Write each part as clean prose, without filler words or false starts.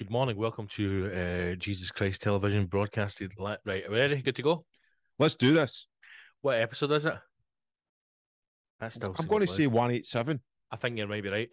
Good morning. Welcome to Jesus Christ Television broadcasted. Right, are we ready? Good to go? Let's do this. What episode is it? That still I'm seems going to low. say 187. I think you might be right.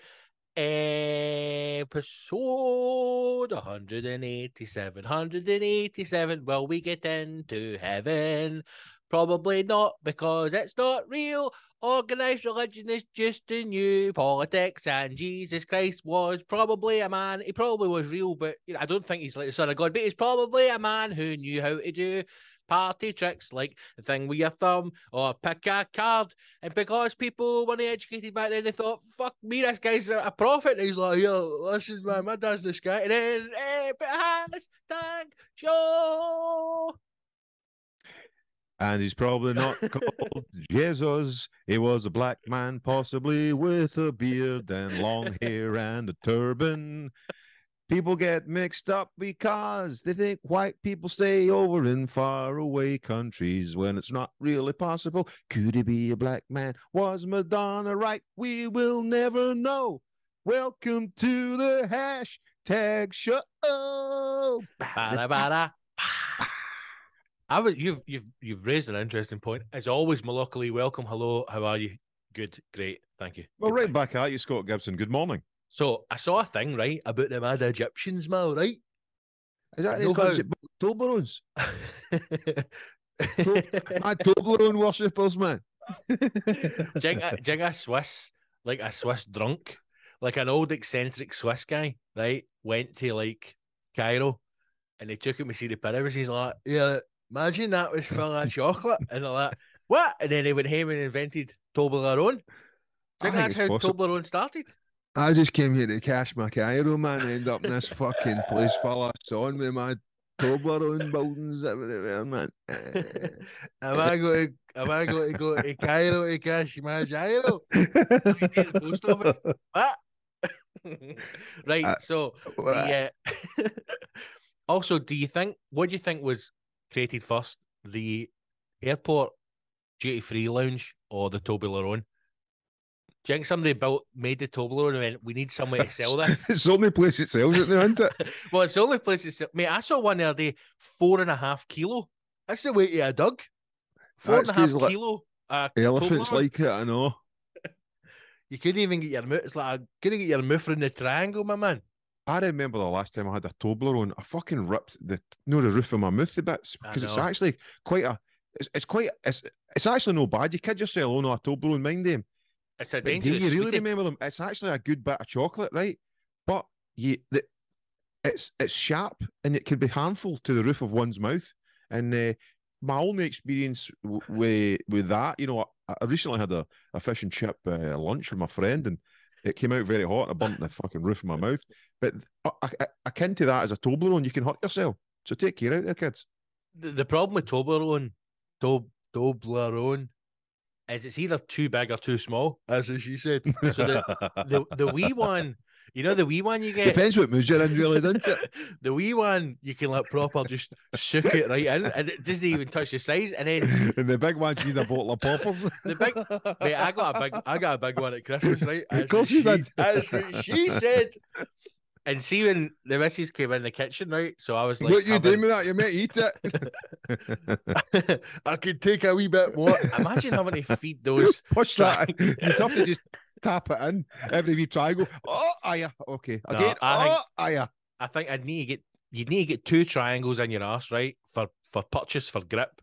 Episode 187. 187. Will we get into heaven? Probably not, because it's not real. Organized religion is just a new politics, and Jesus Christ was probably a man. He probably was real, but I don't think he's like the Son of God, but he's probably a man who knew how to do party tricks like the thing with your thumb or pick a card. And because people weren't educated back then, they thought, fuck me, this guy's a prophet. And he's like, yo, listen, man, my dad's this guy. And then, hashtag show. And he's probably not called Jesus. He was a black man, possibly with a beard and long hair and a turban. People get mixed up because they think white people stay over in faraway countries when it's not really possible. Could he be a black man? Was Madonna right? We will never know. Welcome to the hashtag show. Bada, bada. You've raised an interesting point. As always, Malockley, welcome. Hello, how are you? Good, great, thank you. Well, Good, right back at you, Scott Gibson. Good morning. So I saw a thing, right, about the mad Egyptians, Mal, right? Is that You know how- Toblerones? My Toblerone worshippers, man. Jing a Swiss, like a Swiss drunk, like an old eccentric Swiss guy, right? Went to like Cairo and they took him to see the pyramids. He's like, yeah, imagine that was full of chocolate. And they're like, what? And then they went home and invented Toblerone. Do you think that's how Toblerone started? I just came here to cash my Cairo, man. End up in this fucking place full of sun with my Toblerone buildings everywhere, man. Am I going to go to Cairo to cash my gyro? The post office. What? Right. So, also, what do you think was created first, the airport duty-free lounge or the Toblerone? Do you think somebody made the Toblerone and went, we need somewhere to sell this? It's the only place it sells it now, isn't it? Well, it's the only place it sells. Mate, I saw one the other day, 4.5 kilo. That's the weight of a dog. 4.5 kilo. Elephants Toblerone. like it, I know. You couldn't even get your mouth. It's like, couldn't get your mouth in the triangle, my man. I remember the last time I had a Toblerone, I fucking ripped the roof of my mouth to bits because it's actually quite a. It's actually no bad. You kid yourself on a Toblerone, mind them. It's a But dangerous. do you really remember them? It's actually a good bit of chocolate, right? But it's sharp and it can be harmful to the roof of one's mouth. And my only experience with that, I recently had a fish and chip lunch with my friend, and it came out very hot. I burnt the fucking roof of my mouth. But akin to that as a Toblerone, you can hurt yourself. So take care out there, kids. The problem with Toblerone is it's either too big or too small, as she said. So the wee one, the wee one you get. Depends what mood you're in, really, doesn't it? The wee one, you can like proper just soak it right in, and it doesn't even touch the size. And then and the big ones, you need a bottle of poppers. The big, mate, I got a big one at Christmas, right? Of course you did. That's what she said. And see, when the missus came in the kitchen, right? So I was like, what you doing with that? You might eat it. I could take a wee bit more. Imagine having to feed those. Push that. You'd have to just tap it in every wee triangle. Oh, yeah. Okay. Again. Yeah. I think you'd need to get 2 triangles in your arse, right? For purchase, for grip.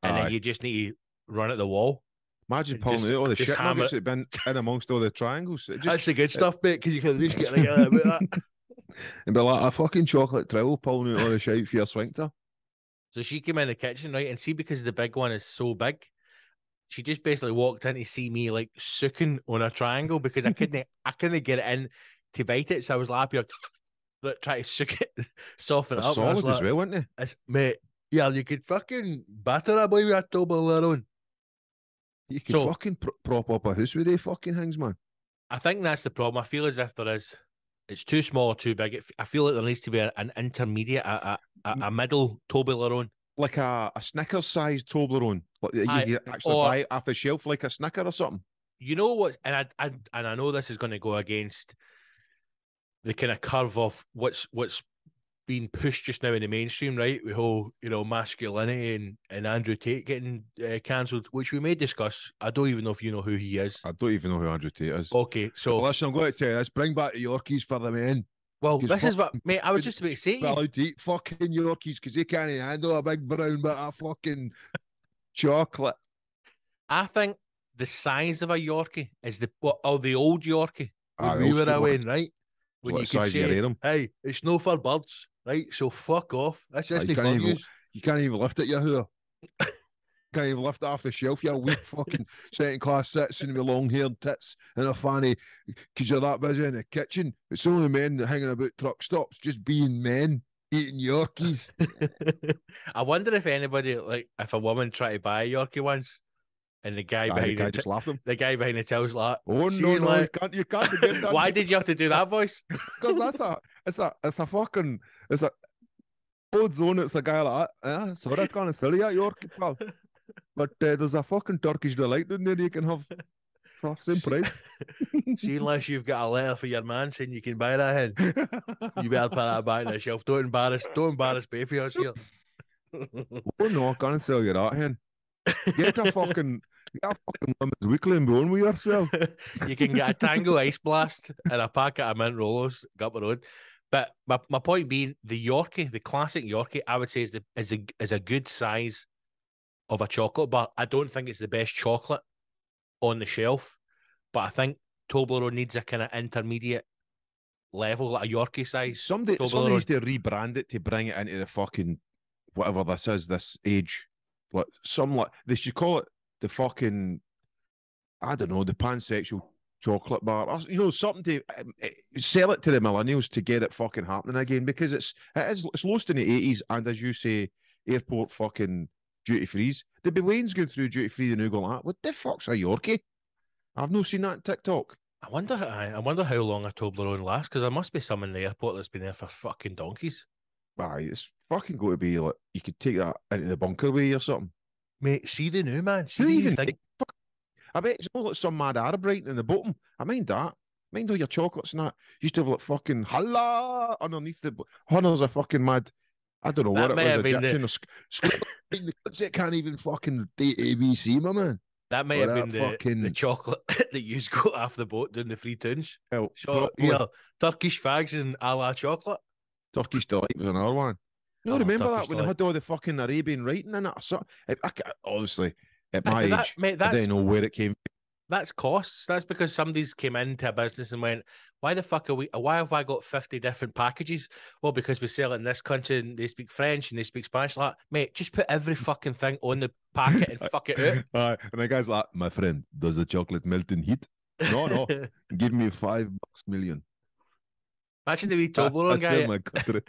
And then you just need to run at the wall. Imagine pulling out all the shit nuggets that have been in amongst all the triangles. That's the good stuff, mate, because you can at least get right about that. And be like a fucking chocolate trowel pulling out all the shit for your sphincter. So she came in the kitchen, right? And see, because the big one is so big, she just basically walked in to see me like sucking on a triangle because I couldn't get it in to bite it. So I was like, try to suck it, soften it up. Solid as well, wasn't it? Mate, yeah, you could fucking batter a boy with a Toblerone. You could fucking prop up a house with they fucking things, man. I think that's the problem. I feel as if it's too small or too big. I feel like there needs to be an intermediate, a middle Toblerone. Like a Snickers-sized Toblerone. Like you can actually buy it off the shelf like a Snicker or something. You know what? And I know this is going to go against the kind of curve of what's being pushed just now in the mainstream, right? With whole, masculinity and Andrew Tate getting cancelled, which we may discuss. I don't even know if you know who he is. I don't even know who Andrew Tate is. Okay, so listen, I'm going to tell you this: bring back the Yorkies for the men. Well, this is what, mate. I was just about to say. We're allowed to eat fucking Yorkies because they can't handle a big brown bit of fucking chocolate. I think the size of a Yorkie is the old Yorkie when we old were school away, one. right? When What you could size you say, rate 'em? "Hey, it's no for birds," right? So fuck off. That's just you for can't even, yous. you can't even lift it, you who. Can't even lift it off the shelf, you weak fucking second class citizen with long haired tits and a fanny because you're that busy in the kitchen. It's only men hanging about truck stops, just being men eating Yorkies. I wonder if anybody, like, if a woman tried to buy a Yorkie once, and the guy behind the just laughed him. The guy behind the till's like, "Oh no, like, you can't begin that." Why did you have to do that voice? Because it's a fucking old zone. It's a guy like that. Yeah, sorry, I can't sell you that Yorkie, pal. But there's a fucking Turkish delight in there you can have for same price. See, unless you've got a letter for your man saying you can buy that hen, you better put that back on the shelf. Don't embarrass Bay for us here. Oh no, I can't sell you that hen. Get a fucking Women's Weekly and be on with yourself. You can get a Tango Ice Blast and a packet of mint Rolos up the road. But my point being, the Yorkie, the classic Yorkie, I would say is a good size of a chocolate bar. I don't think it's the best chocolate on the shelf, but I think Toblerone needs a kind of intermediate level, like a Yorkie size. Somebody needs to rebrand it to bring it into the fucking whatever this is, this age. Like they should call it the fucking, I don't know, the pansexual chocolate bar, or, something to sell it to the millennials to get it fucking happening again, because it's lost in the 80s, and as you say, airport fucking duty frees. There'd be Wayne's going through duty free and now going like, what the fuck's a Yorkie? I've not seen that on TikTok. I wonder how long a Toblerone lasts, because there must be some in the airport that's been there for fucking donkeys. Aye, it's fucking going to be like, you could take that into the bunker way or something. Mate, see the new man. See Who the even new thing. I bet it's not like some mad Arab writing in the bottom. I mind that. Mind all your chocolates and that. You used to have like fucking "Hala" underneath the. Oh, there's a fucking mad. I don't know That what may it have was. been Egyptian. It can't even fucking date ABC, my man. That may Or have been fucking the chocolate that you got off the boat doing the free tunes. Well, So yeah, Turkish fags and a la chocolate. Turkish Delight was another one. You Oh, remember Turkish that when Delight. they had all the fucking Arabian writing in it? So, obviously, at my Mate, age, I didn't know where it came from. That's costs. That's because somebody's came into a business and went, why the fuck are we? Why have I got 50 different packages? Well, because we sell it in this country and they speak French and they speak Spanish. Like, mate, just put every fucking thing on the packet and fuck it out. And the guy's like, my friend, does the chocolate melt in heat? No. Give me $5 million. Imagine the wee Toblerone guy my country.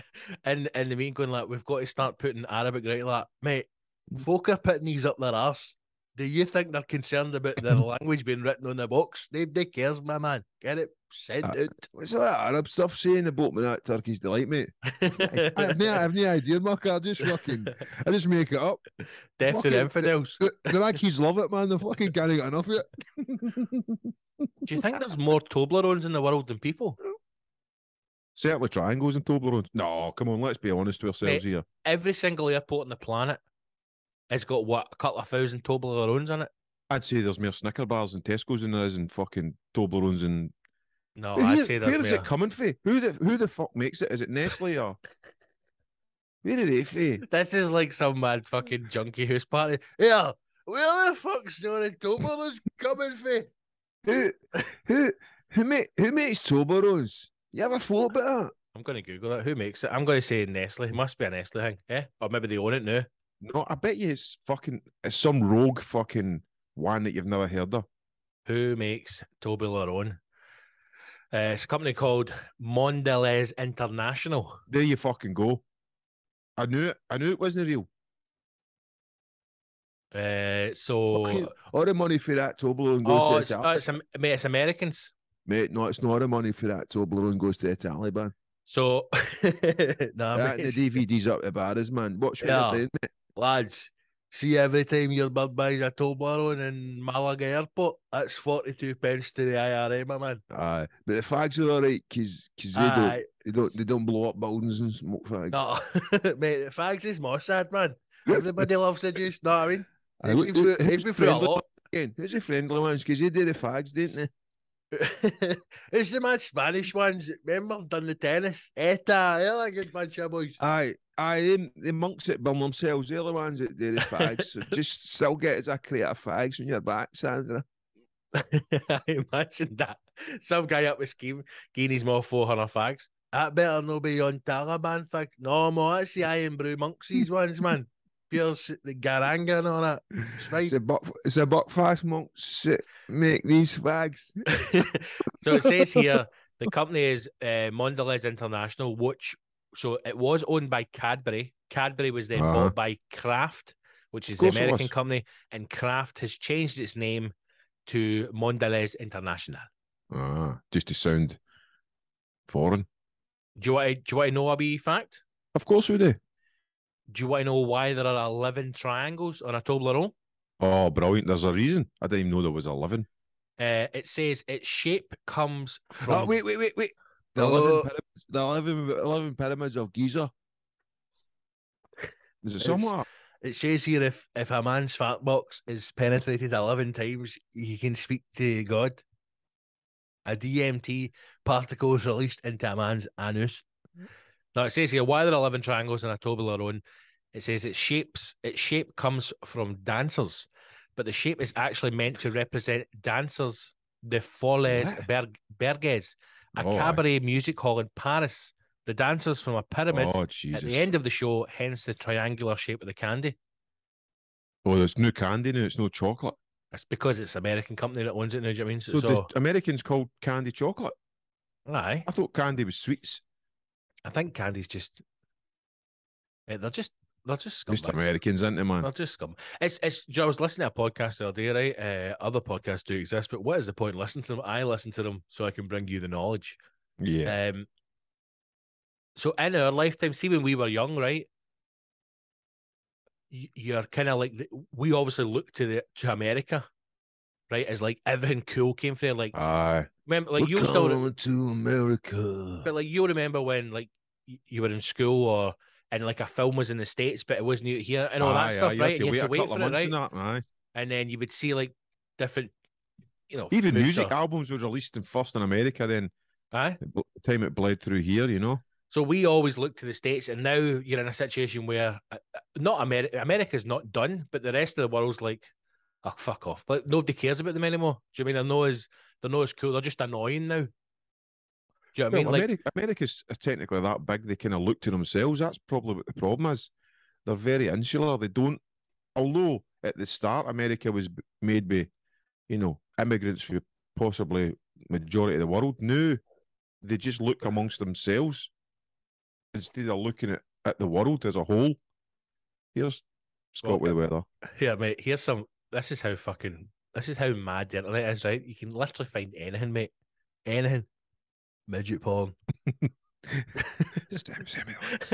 in the meeting going like, we've got to start putting Arabic right, like, mate, folk are putting these up their arse. Do you think they're concerned about their language being written on the box? They cares, my man. Get it sent out. What's all that Arab stuff saying about me, that Turkish Delight, mate? I have no idea, Mark. I just make it up. Death to the infidels. The kids love it, man. They fucking can't get enough of it. Do you think there's more Toblerones in the world than people? Certainly triangles and Toblerones. No, come on, let's be honest with ourselves here. Every single airport on the planet has got, what, a couple of thousand Toblerones in it? I'd say there's more Snicker bars and Tesco's than there is in fucking Toblerones and... No, I'd say there's Where is it coming from? Who the fuck makes it? Is it Nestle or... Where are they from? This is like some mad fucking junkie house party. Yeah, where the fuck's the Toblerones coming from? Who makes Toblerones? You ever thought about that? I'm going to Google it. Who makes it? I'm going to say Nestle. It must be a Nestle thing, eh? Or maybe they own it now. No, I bet you it's some rogue fucking one that you've never heard of. Who makes Toblerone? It's a company called Mondelez International. There you fucking go. I knew it wasn't real. So all the money for that Toblerone goes to Italy. It's Americans. Mate, no, it's not the money for that Toblerone goes to the Taliban. So, the DVD's up the bars, man. What's what you're saying, mate? Lads, See, every time your bird buys a Toblerone in Malaga Airport, that's 42 pence to the IRA, my man. Aye, but the fags are all right because Aye. they don't blow up buildings and smoke fags. No, mate, the fags is Mossad, man. Everybody loves the juice, know what I mean? Aye, They've been through a lot. again? Who's the friendly ones? Because they do the fags, didn't they? It's the mad Spanish ones. Remember, done the tennis. ETA, they're a good bunch of boys. Aye, the monks that burn themselves, they're the ones that do the fags. So just still get as a crate of fags when you're back, Sandra. I imagine that. Some guy up with scheme, getting his more 400 fags. That better not be on Taliban fags. No, mo, that's the Iron Brew monks, these ones, man. Pure the Garanga and all that. It's a buck fast monks that make these fags. So it says here the company is Mondelez International, so it was owned by Cadbury. Cadbury was then bought by Kraft, which is the American company, and Kraft has changed its name to Mondelez International. Just to sound foreign. Do you want to know a wee fact? Of course we do. Do you want to know why there are 11 triangles on a Toblerone? Oh, brilliant. There's a reason. I didn't even know there was 11. It says its shape comes from... Oh, wait. The 11 pyramids of Giza. Is it somewhere? It says here if a man's fat box is penetrated 11 times, he can speak to God. A DMT particle is released into a man's anus. Now, it says here, why there are 11 triangles in a Toblerone? It says its shape comes from dancers, but the shape is actually meant to represent dancers de Folles Berges, a cabaret music hall in Paris. The dancers from a pyramid at the end of the show, hence the triangular shape of the candy. Oh, there's no candy now, it's no chocolate. That's because it's an American company that owns it now, do you know what I mean? So the Americans called candy chocolate? Aye. I thought candy was sweets. I think candy's just... They're just scumbags. Just Americans, aren't they, man? They're just scum. I was listening to a podcast the other day, right? Other podcasts do exist, but what is the point of listening to them? I listen to them so I can bring you the knowledge. Yeah. So in our lifetime, see when we were young, right? You're kind of like we obviously look to America, right? As like everything cool came from there. Like, remember, like you still to America, but like you'll remember when like you were in school or and like a film was in the States, but it wasn't out here and all that stuff, right? You had to wait for it, right? That, and then you would see like different, even music albums were released first in America. Then, the time it bled through here, you know. So we always look to the States, and now you're in a situation where not America's not done, but the rest of the world's like, oh, fuck off. Like nobody cares about them anymore. Do you know what I mean? They're not as cool. They're just annoying now. Do you know what I mean? America's technically that big. They kind of look to themselves. That's probably what the problem is. They're very insular. They don't. Although at the start, America was made by, immigrants from possibly majority of the world. Now they just look amongst themselves instead of looking at the world as a whole. Here's Scott with the weather. Here, mate. This is how mad the internet is, right? You can literally find anything, mate. Anything. Midget porn. Send me links.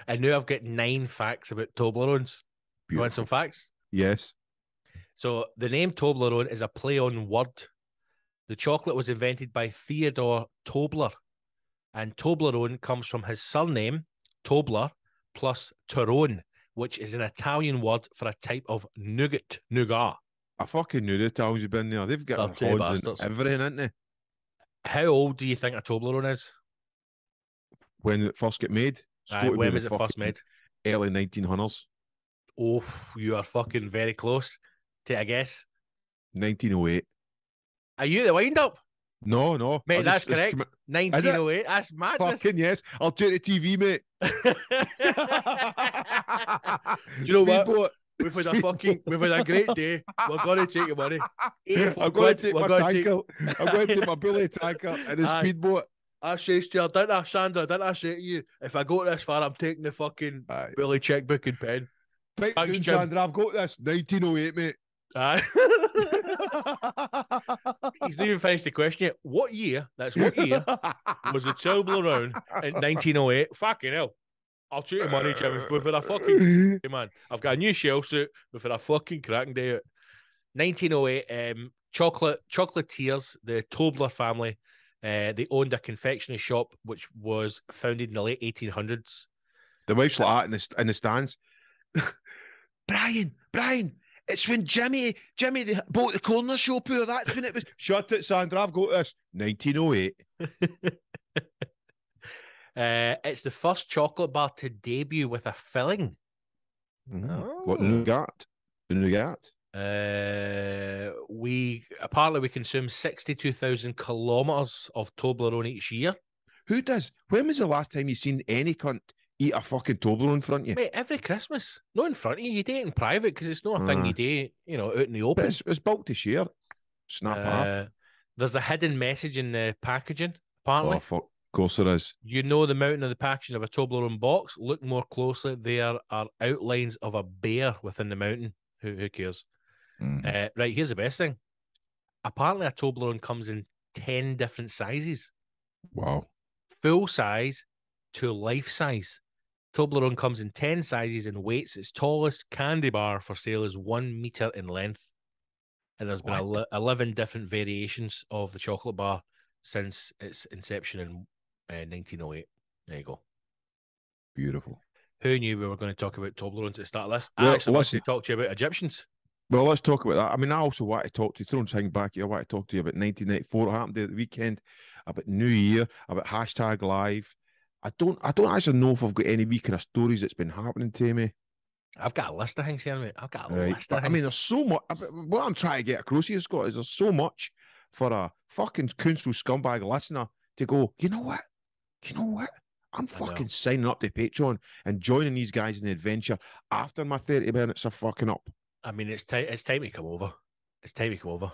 And now I've got 9 facts about Toblerones. You want some facts? Yes. So the name Toblerone is a play on word. The chocolate was invented by Theodore Tobler. And Toblerone comes from his surname, Tobler, plus Torone, which is an Italian word for a type of nougat. I fucking knew the Italians had been there. They've got odds and everything, haven't they? How old do you think a Toblerone is? When it first got made? When was it first made? Early 1900s. Oh, you are fucking very close. Take a guess. 1908. Are you the wind up? No. Mate, that's correct. 1908. That's madness. Fucking yes. I'll take the TV, mate. Do you know what? We've had a great day. We're going to take your money. I'm going to take my tanker. I'm going to take my bully tanker and a speedboat. I says to her, Sandra, didn't I say to you, if I go this far, I'm taking the fucking bully checkbook and pen. Thanks, Sandra, I've got this. 1908, mate. He's not even finished the question yet. What year was the Toblerone in 1908? Fucking hell. I'll treat you money, Jim. We've had a fucking man. I've got a new shell suit. We've had a fucking cracking day. 1908. Chocolatiers, the Tobler family. They owned a confectionery shop which was founded in the late 1800s. The wife's like that in the stands. Brian, it's when Jimmy bought the corner shop here. That's when it was. Shut it, Sandra. I've got this. 1908. It's the first chocolate bar to debut with a filling. What nougat? The nougat. We consume 62,000 kilometers of Toblerone each year. Who does? When was the last time you seen any cunt eat a fucking Toblerone in front of you? Mate, every Christmas. Not in front of you. You do it in private because it's not a thing you do, out in the open. But it's bulk to share. Snap off. There's a hidden message in the packaging, apparently. Oh, fuck. Of course there is. You know the mountain of the packaging of a Toblerone box. Look more closely. There are outlines of a bear within the mountain. Who cares? Right, here's the best thing. Apparently, a Toblerone comes in 10 different sizes. Wow. Full size to life size. Toblerone comes in 10 sizes and weights. Its tallest candy bar for sale is 1 meter in length. And there's been 11 different variations of the chocolate bar since its inception in 1908. There you go. Beautiful. Who knew we were going to talk about Toblerones at the start of this? Well, I actually wanted to talk to you about Egyptians. Well, let's talk about that. I mean, I also want to talk to you, throwing something back here, I want to talk to you about 1994. It happened at the weekend, about New Year, about hashtag live. I don't actually know if I've got any wee kind of stories that's been happening to me. I've got a list of things here, mate. I've got a list of things. I mean, there's so much. What I'm trying to get across here, Scott, is there's so much for a fucking Kunstful scumbag listener to go, you know what? I'm fucking signing up to Patreon and joining these guys in the adventure after my 30 minutes of fucking up. I mean, it's time to come over. It's time to come over,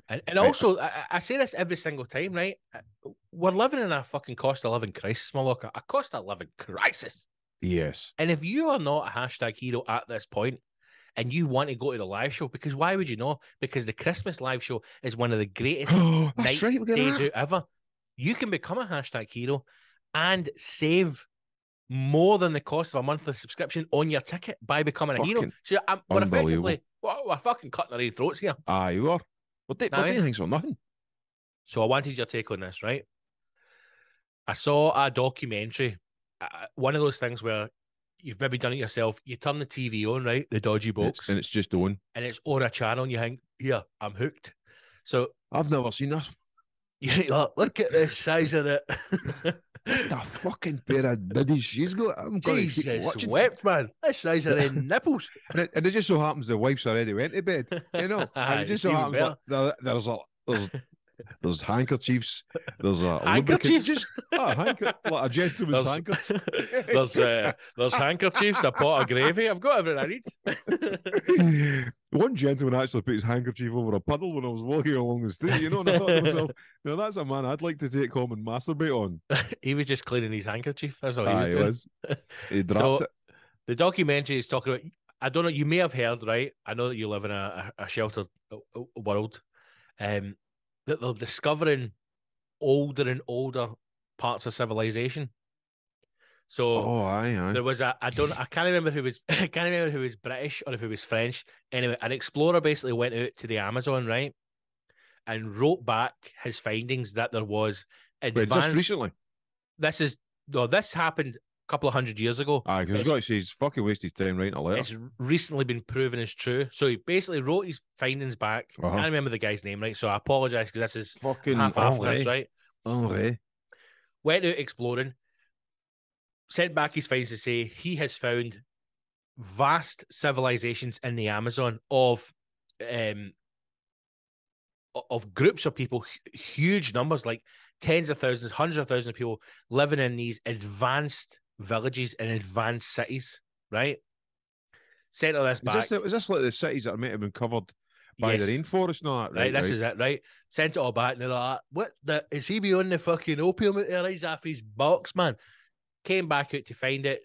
And also, I say this every single time, right? We're living in a fucking cost of living crisis, my locker. A cost of living crisis. Yes. And if you are not a hashtag hero at this point and you want to go to the live show, because why would you know? Because the Christmas live show is one of the greatest days out ever. You can become a hashtag hero and save more than the cost of a monthly subscription on your ticket by becoming a hero. So we're effectively we're fucking cutting our own throats here. Ah, you are. What do you think's on nothing? So I wanted your take on this, right? I saw a documentary, one of those things where you've maybe done it yourself. You turn the TV on, right? The dodgy box. And it's just on. And it's on a channel and you think, here, I'm hooked. So I've never seen that. Look at the size of it. The fucking pair of diddies she's got. I'm going to keep watching. Wept, man. The size of their nipples. And it just so happens the wife's already went to bed. And it just so happens there's handkerchiefs. There's a handkerchiefs. Like a gentleman's handkerchief. There's handkerchiefs, a pot of gravy. I've got everything I need. One gentleman actually put his handkerchief over a puddle when I was walking along the street, and I thought to myself, now that's a man I'd like to take home and masturbate on. He was just cleaning his handkerchief. That's all he was doing. He dropped it. The documentary is talking about, I don't know, you may have heard, right? I know that you live in a sheltered world. That they're discovering older and older parts of civilization. So there was I can't remember who was British or if it was French. Anyway, an explorer basically went out to the Amazon, right, and wrote back his findings that there was advanced. Wait, just recently. This happened a couple of 100 years ago. Because I was going to say he's fucking wasted time writing a letter. It's recently been proven as true. So he basically wrote his findings back. I can't remember the guy's name, right? So I apologize because this is fucking half this, right? Went out exploring. Sent back his findings to say he has found vast civilizations in the Amazon of groups of people, huge numbers, like tens of thousands, hundreds of thousands of people living in these advanced villages and advanced cities, right? Sent all this back. Is this like the cities that are meant to have been covered by the rainforest and all that? Right, this is it, right? Sent it all back and they're like, what is he beyond the fucking opium that there is off his box, man? Came back out to find it.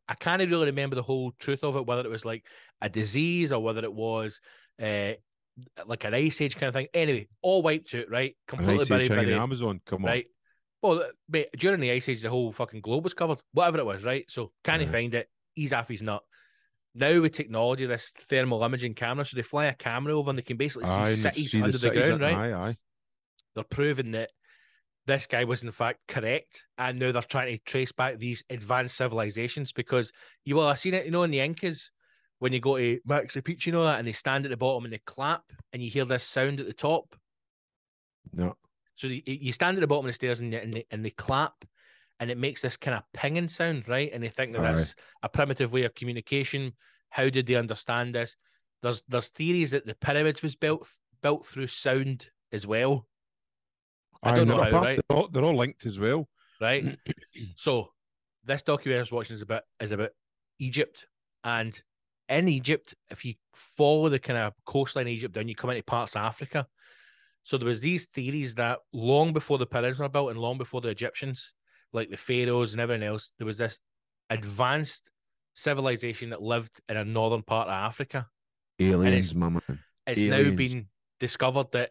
I can't really remember the whole truth of it, whether it was like a disease or whether it was like an ice age kind of thing. Anyway, all wiped out, right? Completely buried by the Amazon. Come on, right? Well, mate, during the Ice Age, the whole fucking globe was covered. Whatever it was, right? So can he find it? He's off his nut. Now with technology, this thermal imaging camera, so they fly a camera over and they can basically see cities under the ground, right? Aye. They're proving that this guy was in fact correct, and now they're trying to trace back these advanced civilizations because you will have seen it, in the Incas when you go to Machu Picchu, that, and they stand at the bottom and they clap, and you hear this sound at the top. No. So you stand at the bottom of the stairs and they clap, and it makes this kind of pinging sound, right? And they think that that's a primitive way of communication. How did they understand this? There's theories that the pyramids was built through sound as well. I don't know how, right? They're all linked as well, right? So this documentary I was watching is about Egypt, and in Egypt, if you follow the kind of coastline of Egypt down, you come into parts of Africa. So there was these theories that long before the pyramids were built and long before the Egyptians, like the pharaohs and everything else, there was this advanced civilization that lived in a northern part of Africa. Aliens, my man. It's now been discovered that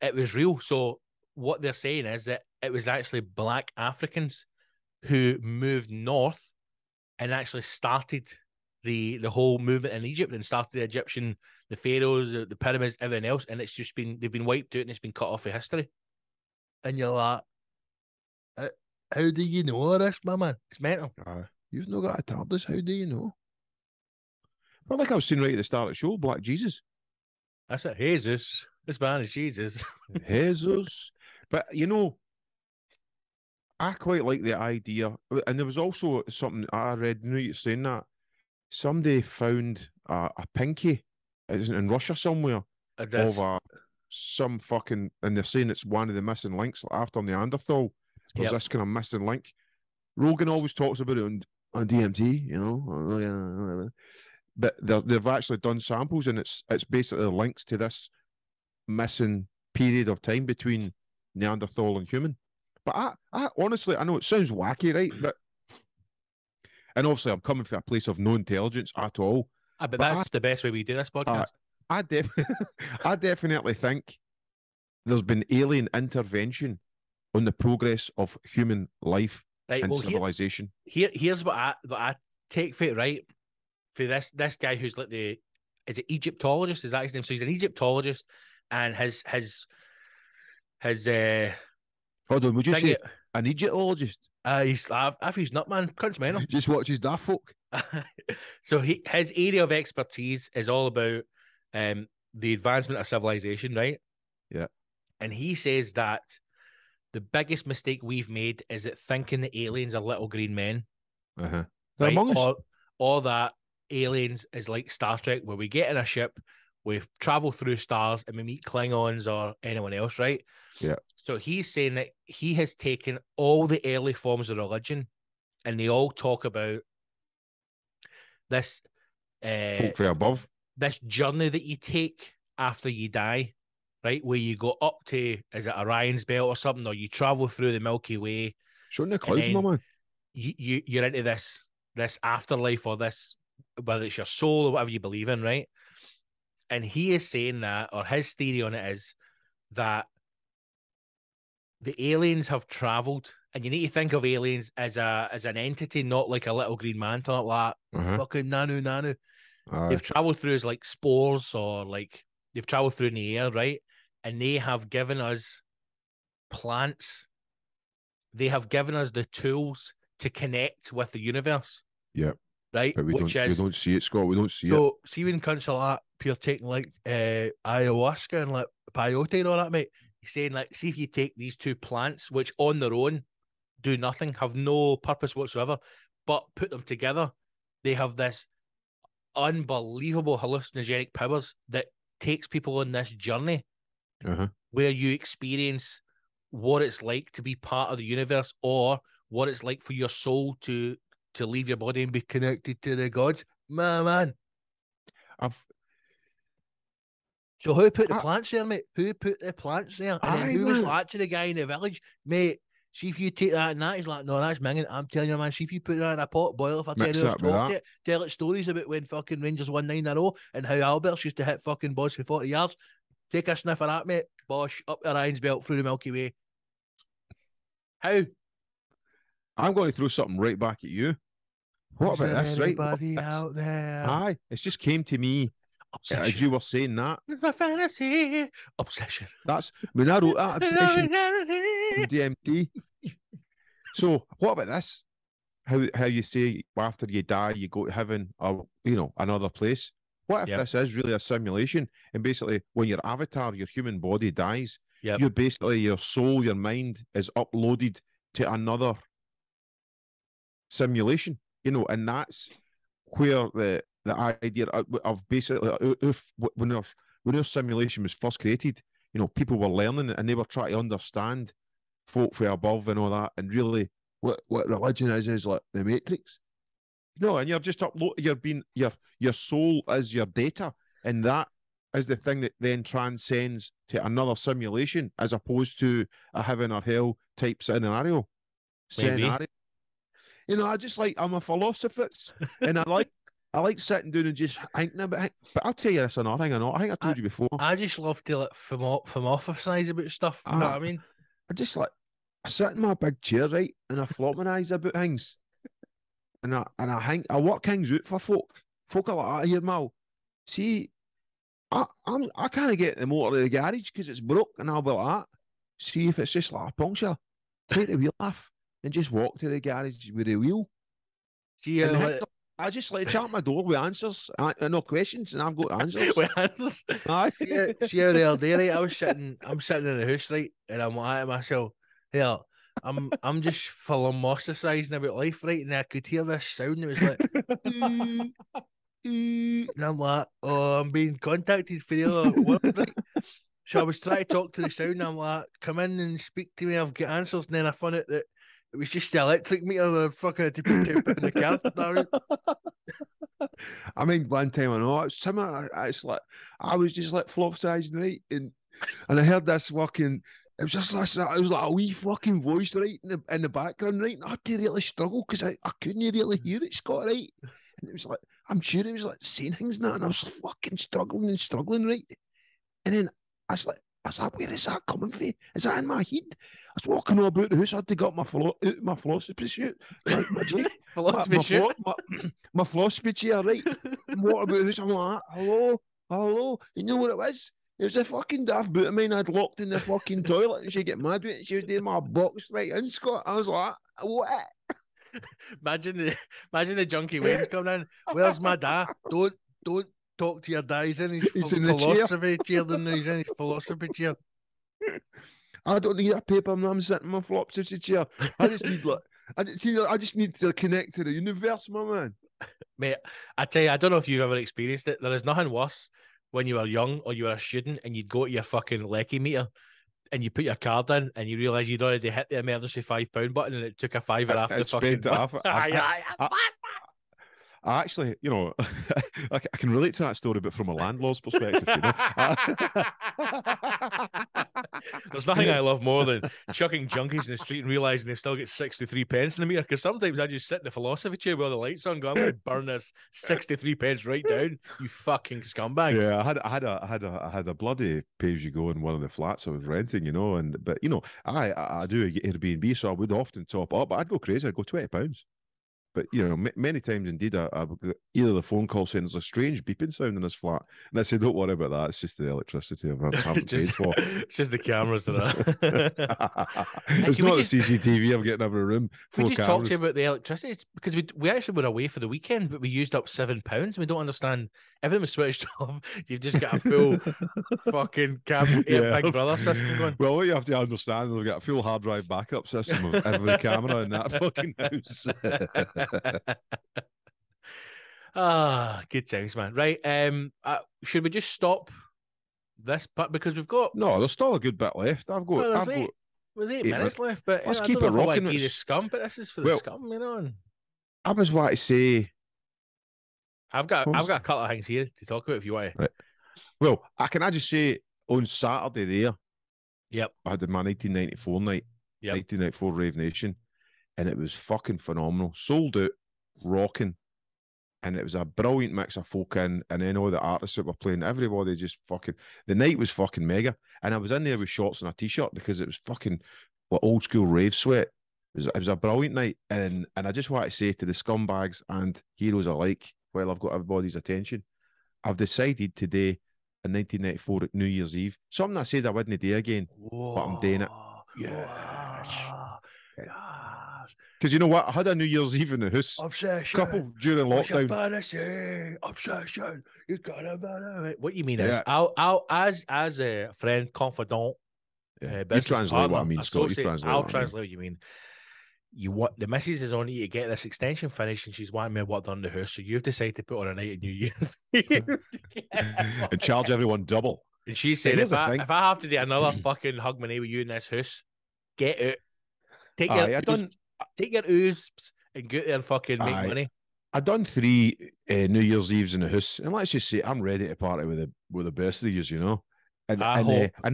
it was real. So what they're saying is that it was actually black Africans who moved north and actually started the whole movement in Egypt and started the pharaohs, the pyramids, everything else, and they've been wiped out and it's been cut off of history. And you're like, how do you know all this, my man? It's mental. You've not got a tablet. How do you know? Well, like I was saying right at the start of the show, Black Jesus. That's it. Jesus. This man is Jesus. Jesus. But, I quite like the idea. And there was also something I read, you're saying that. Somebody found a pinky in Russia somewhere of some fucking, and they're saying it's one of the missing links after Neanderthal. There's this kind of missing link. Rogan always talks about it on DMT, but they've actually done samples, and it's basically links to this missing period of time between Neanderthal and human. But I honestly, I know it sounds wacky, right? And obviously, I'm coming from a place of no intelligence at all. But that's the best way we do this podcast. I definitely think there's been alien intervention on the progress of human life and civilization. Here's what I take for it, right? For this guy who's like is it Egyptologist? Is that his name? So he's an Egyptologist, and his hold on, would you say an Egyptologist? He's not, man. Country man. Just watches that folk. So his area of expertise is all about the advancement of civilization, right? Yeah. And he says that the biggest mistake we've made is that thinking the aliens are little green men. They're right? among us. Or that aliens is like Star Trek, where we get in a ship, we travel through stars, and we meet Klingons or anyone else, right? Yeah. So he's saying that he has taken all the early forms of religion, and they all talk about this above. This journey that you take after you die, right? Where you go up to, is it Orion's belt or something, or you travel through the Milky Way. Showing the clouds, my man. You're into this afterlife, or this, whether it's your soul or whatever you believe in, right? And he is saying that, or his theory on it is that the aliens have traveled, and you need to think of aliens as an entity, not like a little green man, like fucking nanu. They've traveled through as like spores, or like they've traveled through in the air, right? And they have given us plants. They have given us the tools to connect with the universe. Yeah. Right? But we don't see it, Scott. We don't see it. So, see when cunts are like, you're taking like ayahuasca and like peyote and all that, mate. He's saying, like, see if you take these two plants, which on their own do nothing, have no purpose whatsoever, but put them together, they have this unbelievable hallucinogenic powers that takes people on this journey where you experience what it's like to be part of the universe, or what it's like for your soul to leave your body and be connected to the gods. Man. So who put the plants there, mate? Who put the plants there? And then who was like to the guy in the village, mate, see if you take that and that. He's like, no, that's minging. I'm telling you, man, see if you put that in a pot, boil it for 10 hours, talk it, tell it stories about when fucking Rangers won 9 in a row and how Alberts used to hit fucking balls for 40 yards. Take a sniff of that, mate. Bosh, up the Ryan's belt through the Milky Way. How? I'm going to throw something right back at you. What Is about there this, right? anybody out there? Aye, it's just came to me as you Obsession. were saying that. My fantasy. Obsession. That's when I wrote that obsession from DMT. So what about this? How you say after you die you go to heaven or another place? What if Yep. this is really a simulation and basically when your avatar, your human body dies, Yep. you're basically your soul, your mind is uploaded to another simulation, and that's where the idea of basically if when our simulation was first created, people were learning it and they were trying to understand folk from above and all that, and really what religion is like the Matrix. And you're just your soul is your data, and that is the thing that then transcends to another simulation as opposed to a heaven or hell type scenario. Maybe. I'm a philosophist, and I like sitting down and just thinking about it. But I'll tell you this another thing. I think I told you before. I just love to like philosophize about stuff. You know what I mean? I just I sit in my big chair, right, and I flop my eyes about things. And I think I work things out for folk. Folk are like, here, Mal. See, I can't get the motor to the garage because it's broke, and I'll be like that. See if it's just like a puncture. Take the wheel off and just walk to the garage with the wheel. See, I just like chat my door with answers, no questions, and I've got answers. with answers. Aye. See how the other day, right? I'm sitting in the house, right, and I'm like to myself, here, I'm just philosophizing about life, right, and I could hear this sound. It was like, ooh, ooh, and I'm like, oh, I'm being contacted for the other world, right? So I was trying to talk to the sound, and I'm like, come in and speak to me, I've got answers, and then I found out that it was just the electric meter that fucking had to put £2 in the card now. I mean, one time I know it's similar. It's like I was just like flopsizing, right, and I heard this fucking. It was just this. It was like a wee fucking voice, right, in the background, right. And I had to really struggle because I couldn't really hear it, Scott, right. And it was like I'm sure it was like saying things now, and I was fucking struggling, right. And then I was like, where is that coming from? Is that in my head? I was walking all about the house. I had to get my philosophy suit, my philosophy chair, right? And walking about the house, I'm like, hello. You know what it was? It was a fucking daft boot of mine I'd locked in the fucking toilet, and she get mad with it. And she was doing my box right in, Scott. I was like, what? Imagine the junkie Wayne's coming in. Where's my dad? Don't talk to your dad. He's in his philosophy chair. Then he's in his philosophy chair. I don't need a paper. I'm sitting in my philosophy chair. I just need to connect to the universe, my man. Mate, I tell you, I don't know if you've ever experienced it. There is nothing worse when you were young or you were a student and you'd go to your fucking lecky meter and you put your card in and you realise you'd already hit the emergency £5 button and it took a fiver off the fucking. I actually, I can relate to that story, but from a landlord's perspective, There's nothing I love more than chucking junkies in the street and realising they've still got 63p in the meter. Because sometimes I just sit in the philosophy chair with all the lights on, go, I'm going to burn this 63p right down, you fucking scumbags. Yeah, I had a bloody pay as you go in one of the flats I was renting, but I do Airbnb, so I would often top up, but I'd go crazy. I'd go £20. But many times indeed, I've got either the phone call saying there's a strange beeping sound in this flat, and I say, "Don't worry about that. It's just the electricity I've paid for. It's just the cameras that are. It's not the CCTV I'm getting every room. We just talked to you about the electricity. It's because we actually were away for the weekend, but we used up £7. We don't understand. Everything was switched off. You've just got a full fucking Big Brother system going. Well, what you have to understand is we've got a full hard drive backup system of every camera in that fucking house. Good times, man. Right. Should we just stop this part because we've got there's still a good bit left. There's 8 minutes left, but let's keep it rocking. The scum, but this is for the scum, I was wanting to say I've got a couple of things here to talk about if you want. Right. Well, can I just say on Saturday there, yep, I had my 1994 night, 1994 Rave Nation, and it was fucking phenomenal. Sold out, rocking, and it was a brilliant mix of folk in, and then all the artists that were playing, everybody just fucking, the night was fucking mega, and I was in there with shorts and a t-shirt because it was fucking like old school rave sweat. It was a brilliant night, and I just want to say to the scumbags and heroes alike, while I've got everybody's attention, I've decided today, in 1994 at New Year's Eve, something I said I wouldn't do again, but I'm doing it. Yes. Whoa. Yes. Because you know what? I had a New Year's Eve in the house. Obsession. Couple during What's your lockdown. fantasy? Obsession. You gotta manage. What you mean is, Yeah. I'll as a friend, confidant, Yeah. You business translate partner, what I mean, Scott. You associate. translate I'll what I mean. translate what you mean. You want the missus is on you to get this extension finished, and she's wanting me what done to her. So you've decided to put on a night of New Year's And charge everyone double. And she said, here's if the thing. I have to do another fucking hug my with you in this house, get out. Take your oofs and get there and fucking make money. I done 3 New Year's Eves in the house, and let's just say I'm ready to party with the best of yous, you know. And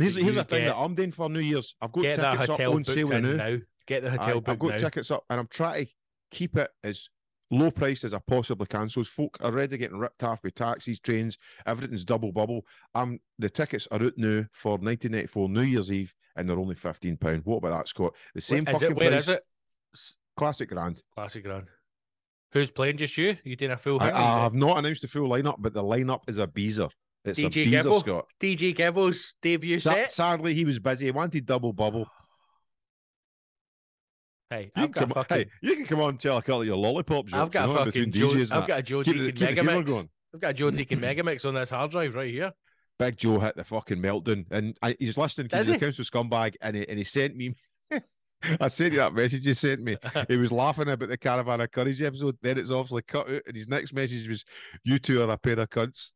here's the thing that I'm doing for New Year's. I've got tickets up on sale now. Get the hotel booked now. I've got tickets up, and I'm trying to keep it as low priced as I possibly can. So folk are already getting ripped off with taxis, trains, everything's double bubble. The tickets are out now for 1994 New Year's Eve, and they're only £15. What about that, Scott? The same fucking price. Where is it? Classic Grand. Classic Grand. Who's playing? Just you? You doing a full thing? I have not announced the full lineup, but the lineup is a beezer. It's DJ a beezer, Gibbo. Scott. DJ Gibbo's debut set. Sadly, he was busy. He wanted double bubble. Hey, you can come on and tell a couple of your lollipops. I've got a fucking Joe. I've got a Joe Deacon Megamix. I've got a Joe Deacon Megamix on this hard drive right here. Big Joe hit the fucking meltdown, and he's listening because he's a council scumbag, and he sent me. I sent you that message he sent me. He was laughing about the Caravan of Courage episode. Then it's obviously cut out, and his next message was, "You two are a pair of cunts."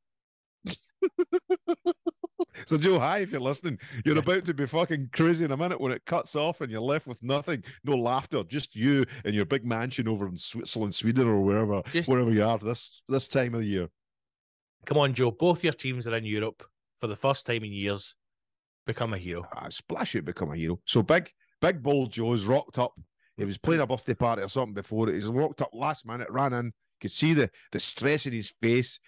So Joe, hi, if you're listening, you're about to be fucking crazy in a minute when it cuts off and you're left with nothing, no laughter, just you and your big mansion over in Switzerland, Sweden, or wherever you are this time of the year. Come on, Joe. Both your teams are in Europe for the first time in years. Become a hero. Splash out, become a hero. So big bold Joe's rocked up. He was playing a birthday party or something before it. He's rocked up last minute, ran in, could see the stress in his face,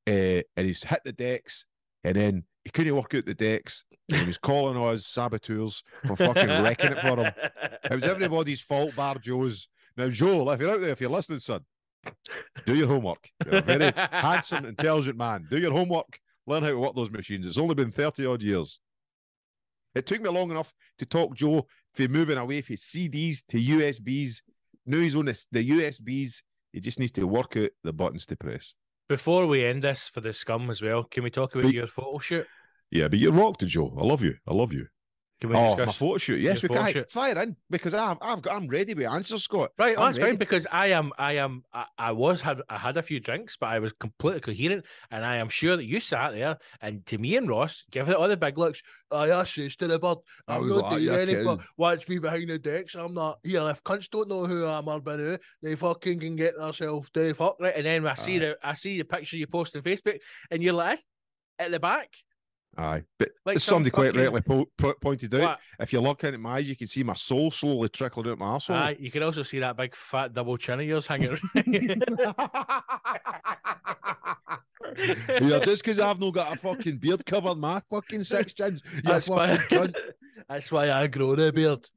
and he's hit the decks, and then he couldn't work out the decks, and he was calling us saboteurs for fucking wrecking it for him. It was everybody's fault, bar Joe's. Now, Joe, if you're out there, if you're listening, son, do your homework. You're a very handsome, intelligent man. Do your homework. Learn how to work those machines. It's only been 30-odd years. It took me long enough to talk Joe from moving away from CDs to USBs. Now he's on the USBs. He just needs to work out the buttons to press. Before we end this for the scum as well, can we talk about your photo shoot? Yeah, but you're rocked, Joe. I love you. Can we discuss my photo shoot? Yes, we can. Fire in, because I'm ready with answers, Scott. Right, that's fine, because I had a few drinks, but I was completely coherent, and I am sure that you sat there and to me and Ross giving it all the big looks. I says to the bird, I'm not doing anything. Watch me behind the decks. I'm not here. If cunts don't know who I am or been who, they fucking can get themselves to fuck right. And then I see the picture you post on Facebook, and you're like at the back. Aye, but like somebody quite rightly pointed out, if you look into my eyes, you can see my soul slowly trickling out my arsehole. Aye, you can also see that big fat double chin of yours hanging around. Yeah, just because I've not got a fucking beard covering my fucking 6 chins. That's why I grow the beard.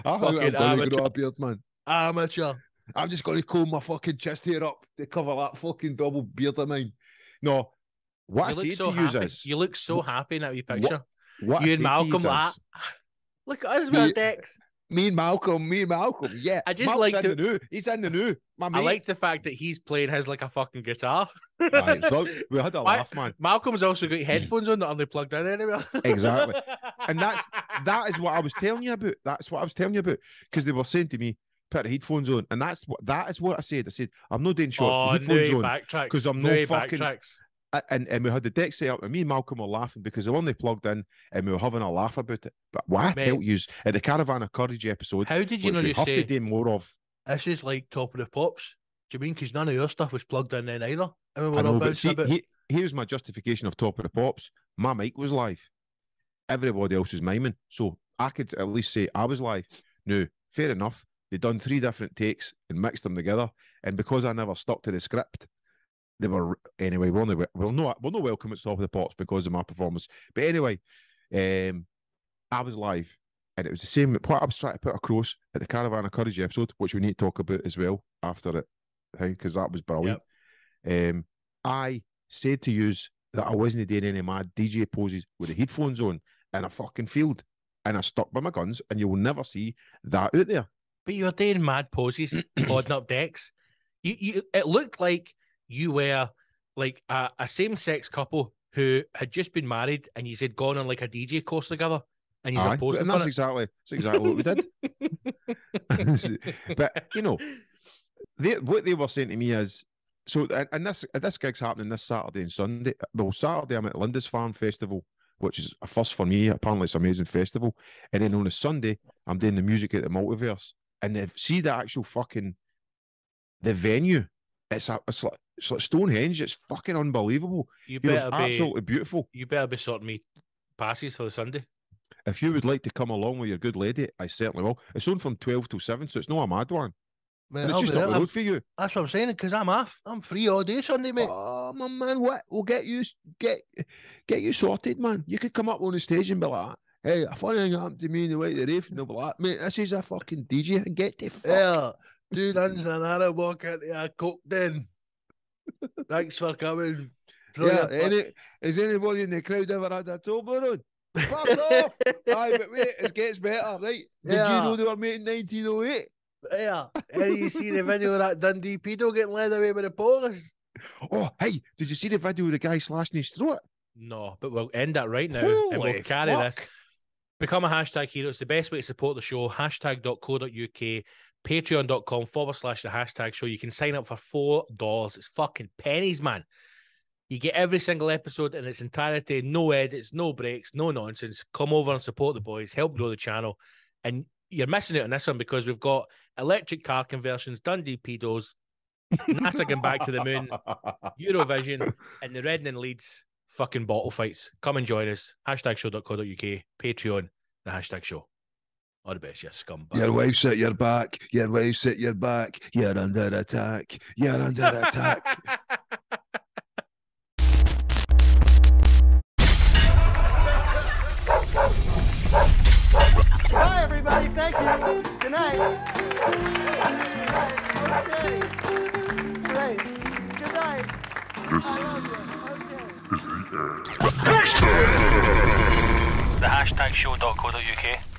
I'm going to grow a beard, man. Amateur. I'm just going to comb my fucking chest hair up to cover that fucking double beard of mine. No. What I say to you is, you look so happy in that wee picture. What you and Malcolm like that. Look at us with our decks. Me and Malcolm, yeah. I just like he's in the new. My mate. I like the fact that he's playing his like a fucking guitar. Right, we had a laugh, man. Malcolm's also got headphones on that aren't plugged in anywhere. Exactly. And that is what I was telling you about. That's what I was telling you about. Because they were saying to me, put the headphones on. And that is what I said. I said, I'm not doing shots with headphones on. Because I'm no fucking backtracks. And we had the deck set up, and me and Malcolm were laughing because they were only plugged in, and we were having a laugh about it. But what I tell you is, at the Caravan of Courage episode, how did you know? You have to do more of. This is like Top of the Pops. Do you mean because none of your stuff was plugged in then either? Here's my justification of Top of the Pops. My mic was live. Everybody else was miming, so I could at least say I was live. Now, fair enough. They'd done 3 different takes and mixed them together, and because I never stuck to the script. They were anyway. We're not welcome at Top of the Pops because of my performance. But anyway, I was live, And it was the same. What I was trying to put across at the Caravan of Courage episode, which we need to talk about as well after it, because that was brilliant. Yep. I said to you that I wasn't doing any mad DJ poses with the headphones on in a fucking field, and I stuck by my guns, and you will never see that out there. But you were doing mad poses, holding up decks. It looked like you were like a same-sex couple who had just been married, and you had gone on like a DJ course together, and you were posing. And that's exactly what we did. But you know, what they were saying to me is, so and this gig's happening this Saturday and Sunday. Well, Saturday I'm at Lindisfarne Festival, which is a first for me. Apparently, it's an amazing festival. And then on a Sunday, I'm doing the music at the Multiverse, and see the actual fucking the venue. It's like Stonehenge. It's fucking unbelievable. Absolutely beautiful. You better be sorting me passes for the Sunday. If you would like to come along with your good lady, I certainly will. It's on from 12 till 7, so it's not a mad one. Man, it's just up the road for you. That's what I'm saying, because I'm off. I'm free all day Sunday, mate. Oh, my man, what? We'll get you sorted, man. You could come up on the stage and be like, hey, a funny thing happened to me in the way the rave, and they'll be like, mate, this is a fucking DJ, and get the fuck. Yeah, 2 nuns and an arrow walk into a coke den. Thanks for coming. Yeah, has anybody in the crowd ever had a Toblerone? Fuck off! Aye, but wait, it gets better, right? Did you know they were made in 1908? Yeah, and you see the video of that Dundee pedo getting led away by the police? Oh, hey, did you see the video of the guy slashing his throat? No, but we'll end that right now. Holy and we'll carry fuck. this. Become a hashtag hero. It's the best way to support the show. Hashtag.co.uk, patreon.com/the hashtag show. You can sign up for $4. It's fucking pennies, man. You get every single episode in its entirety, no edits, no breaks, no nonsense. Come over and support the boys, help grow the channel. And you're missing out on this one because we've got electric car conversions, Dundee pedos, NASA going back to the moon, Eurovision, and the Reading and Leeds fucking bottle fights. Come and join us. Hashtagshow.co.uk, Patreon, the hashtag show. All the best, you scumbag. Your wife's at your back. Your wife's at your back. You're under attack. You're under attack. Bye, everybody. Thank you. Good night. Okay. Great. Good night. I love you. Okay. The hashtagshow.co.uk.